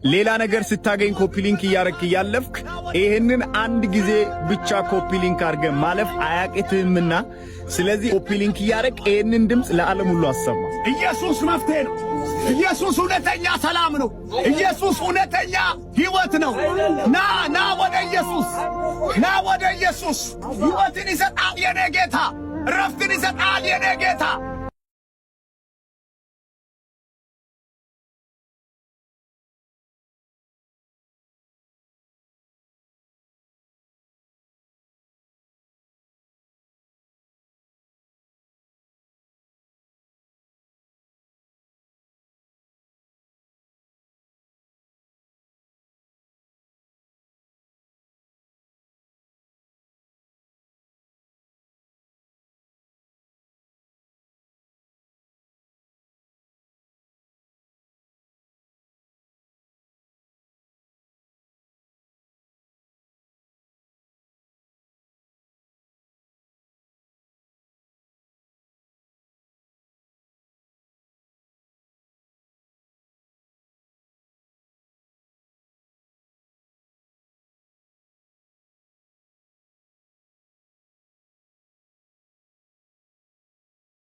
ሌላ ነገር ስታገኝ ኮፒ ሊንክ እያረክ እያለፍክ ይሄንን አንድ ጊዜ ብቻ ኮፒ ሊንክ አድርገ ማለፍ አያቅትህምና ስለዚህ ኮፒ ሊንክ እያረክ ይሄንን ድምጽ ለዓለም ሁሉ አሰማ። ኢየሱስ መፍትሄ ነው። ኢየሱስ እውነተኛ ሰላም ነው። ኢየሱስ እውነተኛ ሕይወት ነው። ና ወደ ኢየሱስ፣ ና ወደ ኢየሱስ። ሕይወትን ይሰጣል የኔ ጌታ፣ ረፍትን ይሰጣል የኔ ጌታ።